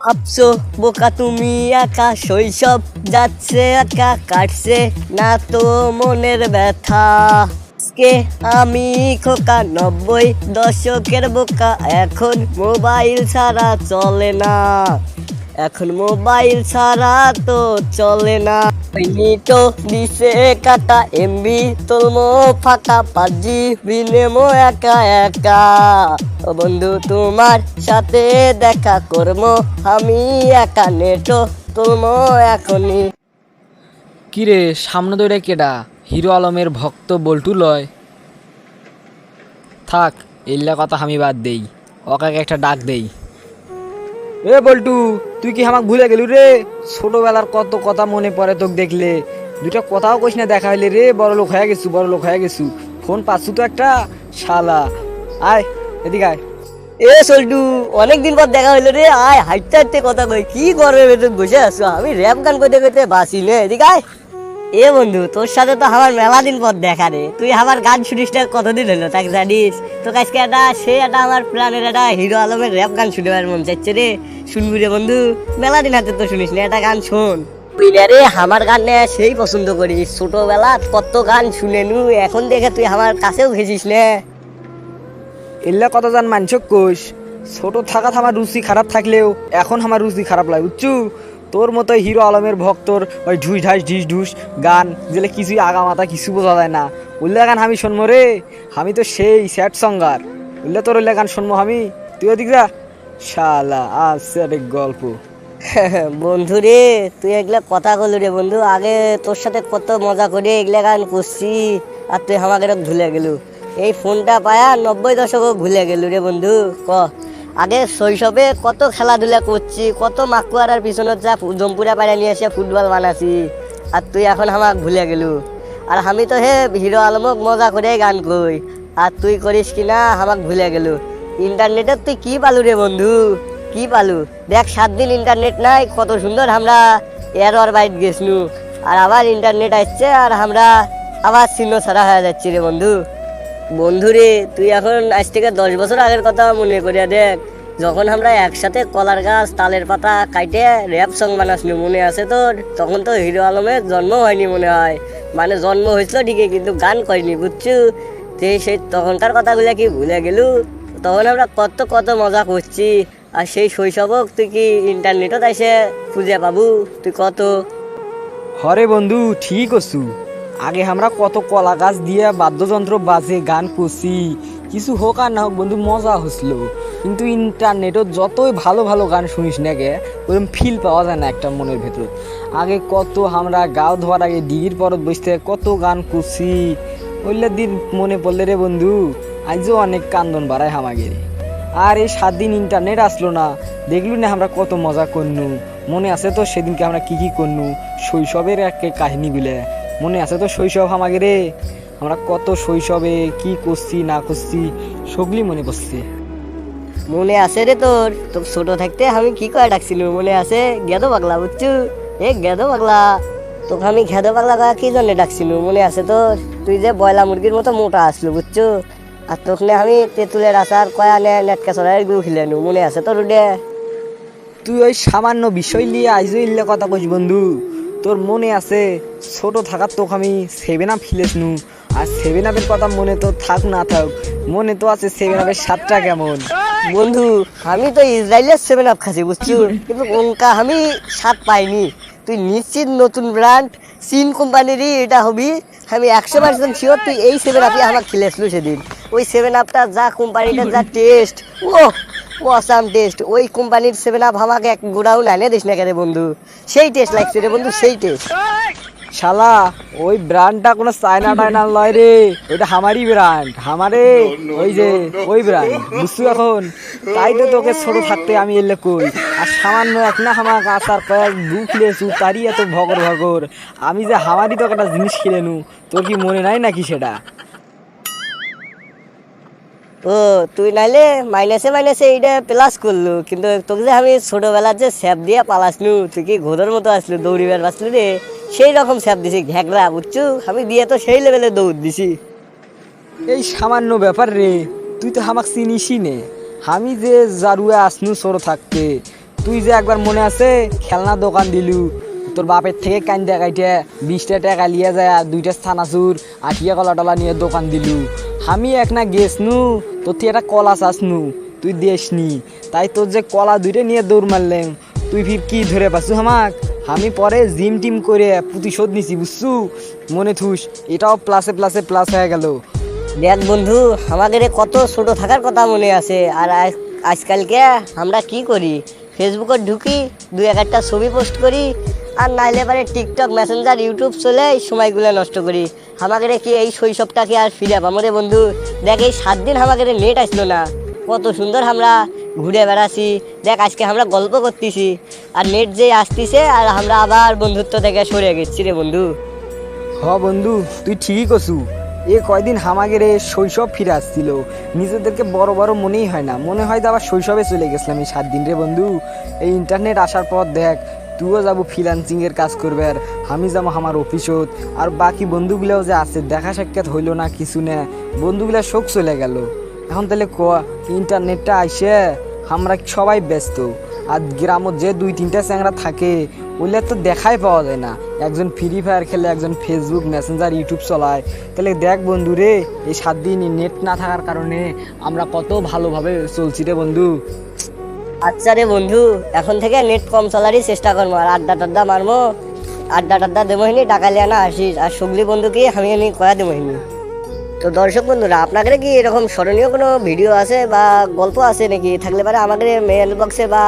ভাবছো বোকা তুমি একা, শৈশব যাচ্ছে একা, কাটছে না তো মনের ব্যথা। আজকে আমি খোকা 90 দশকের বোকা, এখন মোবাইল ছাড়া চলে না, এখন মোবাইল ছাড়া তো চলে না। মিনিটও দিছে কাটা, এমবি তুলমো ফাঁকা, পাজি বিনেমো একা একা। ও বন্ধু তোমার সাথে দেখা করবো আমি একা, নেটো তুলমো এখনই। কিরে সামনে দৌড়ে কেডা? হিরো আলমের ভক্ত বল্টু লয়? থাক, এল্লা কথা আমি বাদ দেই, ওকে একটা ডাক দেই। এ বল্টু, তুই কি আমাকে ভুলে গেলু রে? ছোটবেলার কত কথা মনে পড়ে তোকে দেখলে। দুটা কথাও কইস না, দেখা হইলে রে বড় লোক হয়ে গেছু, বড় লোক হয়ে গেছু। ফোন পাচ্ছু তো একটা, শালা। আয় এদিকে আয়। এ সল্টু, অনেকদিন পর দেখা হইলো রে, আয় হাইটতে হাইটতে কথা কই, কি গরমের ভেতর বসে আছো? আমি র্যাপ গান কইতে কইতে বাসি নে, এদিকে আয়। এ বন্ধু, তোর সাথে তো আমার মেলা দিন পর দেখা রে, তুই আমার গান শুনিস না কতদিন হলো তাকে জানিস? তো আজকে একটা আমার প্ল্যানের একটা হিরো আলমের র্যাপ গান শুনবার মন চাইছে রে, শুনবি রে বন্ধু? মেলা দিন হাতে তো শুনিস না, একটা গান শোন। তুই না রে আমার গান নে সেই পছন্দ করিস, ছোটবেলা কত গান শুনে নু, এখন দেখে তুই আমার কাছেও ঘেছিস না। এল্লা কথা জান মানছ কোষ। ছোট থাকাত আমার রুচি খারাপ থাকলেও এখন আমার রুচি খারাপ লাগে, বুঝছু? তোর মতো হিরো আলমের ভক্তর ওই ঢুস ঢাস ঢিস ঢুস গান যেলে কিছুই আগা মাথা কিছু বোঝা যায় না, উল্লা গান আমি শুনবো রে? আমি তো সেই স্যাড সঙ্গার, উল্লা তোর উল্লা গান শুনবো আমি? তুই ওদিক যা, শালা আছে এক গল্প। বন্ধু রে, তুই এগুলা কথা কইলি রে বন্ধু, আগে তোর সাথে কত মজা করে এগুলা গান করছি, আর তুই আমাকে ভুলে গেলু। এই ফোনটা পায়া 90 দশকও ভুলে গেলু রে বন্ধু। ক, আগে শৈশবে কত খেলাধুলা করছি, কত মাকুয়ারার পিছনে যা জম্পুরা পাড়া নিয়ে এসে ফুটবল বানাছি, আর তুই এখন আমাকে ভুলে গেলু। আর আমি তো হে হিরো আলমক মজা করে গান কই, আর তুই করিস কিনা আমাকে ভুলে গেলু। ইন্টারনেটে তুই কি পালু রে বন্ধু, কি পালু? দেখ 7 দিন ইন্টারনেট নাই, কত সুন্দর আমরা এরর বাইট গেছনু, আর আবার ইন্টারনেট আসছে আর আমরা আবার চিহ্ন ছাড়া হয়ে যাচ্ছি রে বন্ধু। বন্ধু রে, তুই এখন আজ থেকে 10 বছর আগের কথা মনে করিয়া দেখ, যখন আমরা একসাথে কলার গাছ তালের পাতা কাইটে র্যাপ সং বানাসনি, মনে আছে তোর? তখন তো হিরো আলমের জন্ম হয়নি মনে হয়, মানে জন্ম হয়েছিল ঠিকই কিন্তু গান করিনি, বুঝছু? সেই তখনকার কথাগুলো কি ভুলে গেলু? তখন আমরা কত কত মজা করছি, আর সেই শৈশবক তুই কি ইন্টারনেটত এসে খুঁজে পাবু? তুই কত হরে বন্ধু, ঠিক আছু। আগে আমরা কত কলা গাছ দিয়ে বাদ্যযন্ত্র বাজে গান করছি, কিছু হোক আর না হোক বন্ধু মজা হচ্ছিল। কিন্তু ইন্টারনেটত যতই ভালো ভালো গান শুনিস না গে, ওরকম ফিল পাওয়া যায় না একটা মনের ভেতর। আগে কত আমরা গাও ধোয়ার আগে ডিগির পরত বসতে কত গান করছি, ওইগুলো দিন মনে পড়লে রে বন্ধু আজও অনেক কান্দন বাড়ায় আমাদের। আর এই 7 দিন ইন্টারনেট আসলো না, দেখলু না আমরা কত মজা করনু? মনে আছে তো সেদিনকে আমরা কি কি করনু? শৈশবের এক কাহিনী গুলে মনে আছে তো? শৈশব আমাকে রে, আমরা কত শৈশবে কি করছি না করছি সবলি মনে পড়ছে। মনে আছে রে তোর? তোর ছোট থাকতে আমি কি করে ডাকছিলু মনে আছে? গেদো পাগলা, বুঝছু? এ গেদো পাগলা, তোকে আমি গেদো পাগলা কয়া কি জন্য ডাকছিলু মনে আছে তোর? তুই যে বয়লা মুরগির মতো মোটা আসলো, বুঝছু? আর তোকে আমি তেঁতুলের আচার কয়া নেটকা চড়াই গু খিলেনু, মনে আছে তোর? উঠে তুই ওই সামান্য বিষয় নিয়ে আইজো ইল্লে কথা কইস বন্ধু? তোর মনে আছে ছোট থাকার তোকে আমি 7 আপ খেলেছনু? আর 7 আপের কথা মনে তো থাক না থাক, মনে তো আছে 7 আপের স্বাদটা কেমন। বন্ধু, আমি তো ইসরায়েলের 7 আপ খাচ্ছি, বুঝছু? কিন্তু ওনকা আমি স্বাদ পাইনি। তুই নিশ্চিত নতুন ব্র্যান্ড চীন কোম্পানিরই এটা হবি, আমি 100% শিওর। তুই এই 7 আপই আমার খেলেছিল সেদিন। ওই 7 আপটা যা কোম্পানিটার যা টেস্ট, ও অসাম টেস্ট। ওই কোম্পানির 7 আপ আমাকে এক গোডাউন এনে দিস না কেন বন্ধু? সেই টেস্ট লাগছে রে বন্ধু, সেই টেস্ট। শালা ওই ব্র্যান্ডটা কোনো চায়না টায়না লয় রে, ওইটা আমারই ব্র্যান্ড, আমারে। ওই যে ওই ব্র্যান্ড, বুঝছো এখন? তাই তো তোকে ছোট থাকতে আমি এলে কই, আর সামান্য এক না হামাক আচার কয়েক দু কিলেছু তারই এত ভগর ভগর। আমি যে আমারই তোকে একটা জিনিস কিনে নু, তোর কি মনে নাই নাকি সেটা? ও, তুই নাইলে মাইনাসে মাইনাসে এইটা প্লাস করলু, কিন্তু তোকে যে আমি ছোটবেলার যে স্যাপ দিয়ে পালাসনু, তুই কি ঘোড়ার মতো আসলু, দৌড়িবার বাঁচলু রে, সেই রকম স্যাপ দিছি ঘ্যাগরা, বুঝছু? আমি দিয়ে তো সেই লেভেলে দৌড় দিছি। এই সামান্য ব্যাপার রে, তুই তো হামাক চিনিসই নে। আমি যে জারুয়া আসনু ছোট থাকতে, তুই যে একবার মনে আছে খেলনা দোকান দিলু, তোর বাপের থেকে কান্দা কাইটে 20টা টাকা লিয়ে যায় আর 2টা ছানাচুর আটিয়া কলা টলা নিয়ে দোকান দিলু। আমি এক না গেছ নু, তোর তুই একটা কলা চাস নু, তুই দেসনি, তাই তোর যে কলা 2টা নিয়ে দৌড় মারলেন, তুই ফির কি ধরে পাচ্ছু আমাক? আমি পরে জিম টিম করে প্রতিশোধ নিছি বুঝছু, মনে থুস এটাও প্লাসে প্লাসে প্লাস হয়ে গেল। দেখ বন্ধু, আমাদের কত ছোট থাকার কথা মনে আছে। আর আজকালকে আমরা কি করি, ফেসবুকে ঢুকি, 2-1টা ছবি পোস্ট করি, আর নাইলে পারে টিকটক, মেসেঞ্জার, ইউটিউব চলে এই সময়গুলো নষ্ট করি। আমাদের কি এই শৈশবটাকে আর ফিরে পাবো রে বন্ধু? দেখ এই 7 দিন আমাদের নেট আসলো না, কত সুন্দর আমরা ঘুরে বেড়াছি। দেখ আজকে আমরা গল্প করতেছি, আর নেট যে আসতেছে আর আমরা আবার বন্ধুত্ব থেকে সরে গেছি রে বন্ধু। হ বন্ধু, তুই ঠিকই কছু। এ কয়দিন হামাগের শৈশব ফিরে আসছিল, নিজেদেরকে বড় বড় মনেই হয় না, মনে হয় তো আবার শৈশবে চলে গেছিলাম এই 7 দিন রে বন্ধু। এই ইন্টারনেট আসার পর দেখ, তুইও যাবো ফ্রিল্যান্সিংয়ের কাজ করবে, আর আমি যাবো আমার অফিসত, আর বাকি বন্ধুগুলাও যে আছে দেখা সাক্ষাৎ হইলো না, কিছু না, বন্ধুগুলা শোক চলে গেল। এখন তাহলে ইন্টারনেটটা আইসে আমরা সবাই ব্যস্ত, আর গ্রামত যে 2-3টা চ্যাংরা থাকে ওগুলো তো দেখাই পাওয়া যায় না। একজন ফ্রি ফায়ার খেলে, একজন ফেসবুক, মেসেঞ্জার, ইউটিউব চলায়। তাহলে দেখ বন্ধু রে, এই 7 দিন নেট না থাকার কারণে আমরা কত ভালোভাবে চলছি রে বন্ধু। আচ্ছা রে বন্ধু, এখন থেকে নেট কম চলারই চেষ্টা করবো, আর আড্ডা টাড্ডা মারবো, আড্ডা টাড্ডা দেবোহিনি, টাকা লিয়ে না আসিস, আর সুগলি বন্ধুকে আমি কয়া দেবোহিনি। তো দর্শক বন্ধুরা, আপনাদের কি এরকম স্মরণীয় কোনো ভিডিও আছে বা গল্প আছে নাকি? থাকলে পারে আমাদের মেল বক্সে বা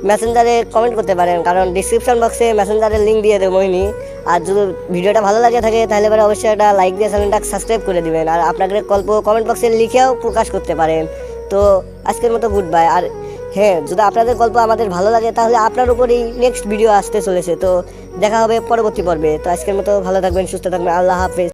মেসেঞ্জারে কমেন্ট করতে পারেন, কারণ ডিসক্রিপশন বক্সে মেসেঞ্জারের লিঙ্ক দিয়ে দেবোহিনি। আর যদি ভিডিওটা ভালো লাগে থাকে তাহলে পরে অবশ্যই একটা লাইক দিয়ে চ্যানেলটা সাবস্ক্রাইব করে দিবেন, আর আপনাদের গল্প কমেন্ট বক্সে লিখেও প্রকাশ করতে পারেন। তো আজকের মতো গুড বাই। আর হ্যাঁ, যদি আপনাদের গল্প আমাদের ভালো লাগে তাহলে আপনার উপরেই নেক্সট ভিডিও আসতে চলেছে। তো দেখা হবে পরবর্তী পর্বে। তো আজকের মতো ভালো থাকবেন, সুস্থ থাকবেন, আল্লাহ হাফেজ।